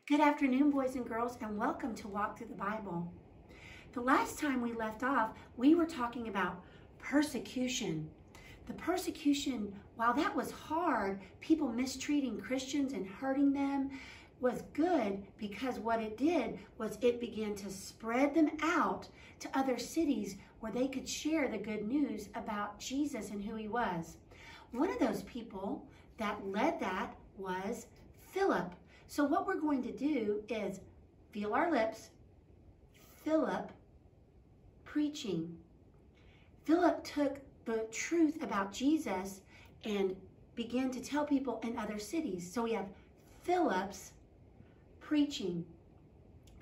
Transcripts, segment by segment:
Good afternoon, boys and girls, and welcome to Walk Through the Bible. The last time we left off, we were talking about persecution. The persecution, while that was hard, people mistreating Christians and hurting them, was good because what it did was it began to spread them out to other cities where they could share the good news about Jesus and who he was. One of those people that led that was Philip. So what we're going to do is feel our lips. Philip preaching. Philip took the truth about Jesus and began to tell people in other cities. So we have Philip's preaching.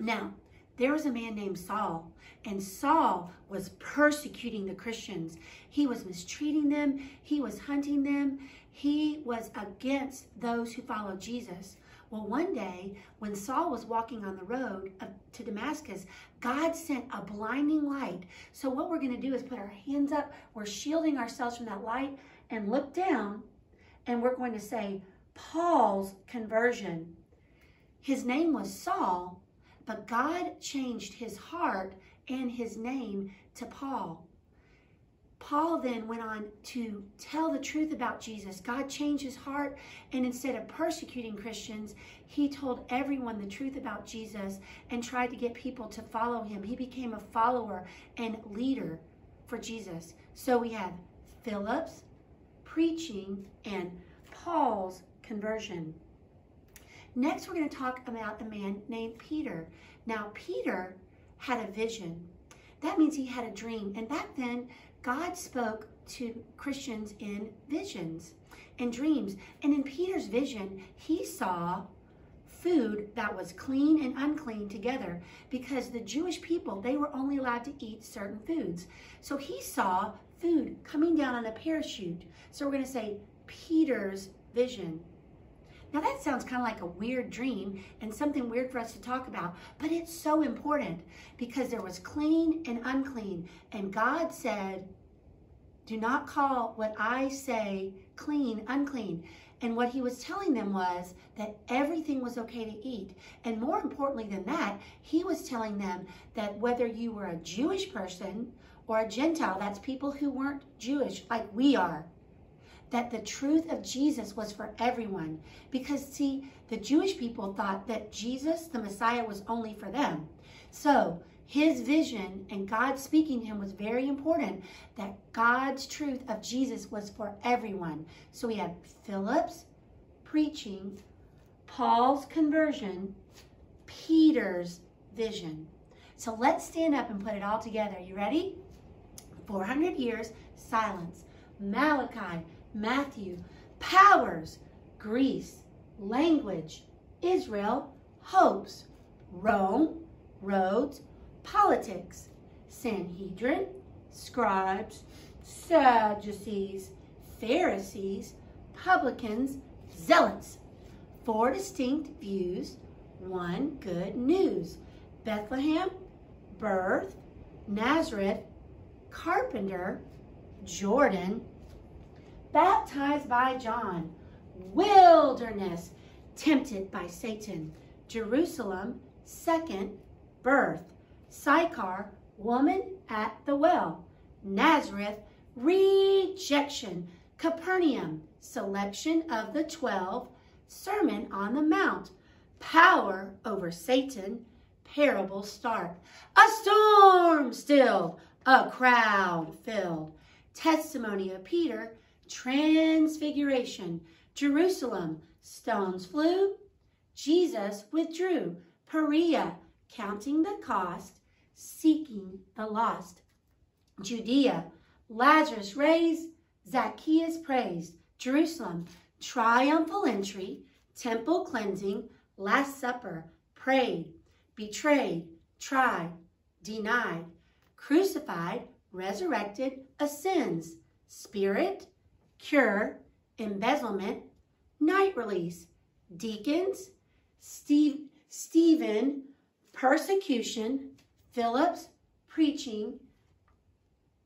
Now, there was a man named Saul, and Saul was persecuting the Christians. He was mistreating them. He was hunting them. He was against those who followed Jesus. Well, one day, when Saul was walking on the road to Damascus, God sent a blinding light. So what we're going to do is put our hands up. We're shielding ourselves from that light and look down, and we're going to say, Paul's conversion. His name was Saul, but God changed his heart and his name to Paul. Paul then went on to tell the truth about Jesus. God changed his heart, and instead of persecuting Christians, he told everyone the truth about Jesus and tried to get people to follow him. He became a follower and leader for Jesus. So we have Philip's preaching and Paul's conversion. Next, we're going to talk about a man named Peter. Now, Peter had a vision. That means he had a dream. And back then, God spoke to Christians in visions and dreams. And in Peter's vision, he saw food that was clean and unclean together because the Jewish people, they were only allowed to eat certain foods. So he saw food coming down on a parachute. So we're going to say Peter's vision. Now that sounds kind of like a weird dream and something weird for us to talk about, but it's so important because there was clean and unclean, and God said, do not call what I say clean, unclean. And what he was telling them was that everything was okay to eat. And more importantly than that, he was telling them that whether you were a Jewish person or a Gentile, that's people who weren't Jewish like we are, that the truth of Jesus was for everyone. Because see, the Jewish people thought that Jesus, the Messiah, was only for them. So his vision and God speaking to him was very important, that God's truth of Jesus was for everyone. So we have Philip's preaching, Paul's conversion, Peter's vision. So let's stand up and put it all together. You ready? 400 years, silence. Malachi, Matthew, powers, Greece, language, Israel, hopes, Rome, roads, politics, Sanhedrin, scribes, Sadducees, Pharisees, publicans, zealots. 4 distinct views, 1 good news. Bethlehem, birth, Nazareth, carpenter, Jordan, baptized by John, wilderness, tempted by Satan, Jerusalem, second birth, Sychar, woman at the well, Nazareth, rejection, Capernaum, selection of the 12, Sermon on the Mount, power over Satan, parable start, a storm stilled, a crowd filled, testimony of Peter, transfiguration, Jerusalem, stones flew, Jesus withdrew, Perea, counting the cost, seeking the lost, Judea, Lazarus raised, Zacchaeus praised, Jerusalem, triumphal entry, temple cleansing, Last Supper, prayed, betrayed, tried, denied, crucified, resurrected, ascends, spirit, cure, embezzlement, night release, deacons, Stephen, persecution, Philip's preaching,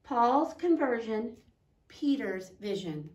Paul's conversion, Peter's vision.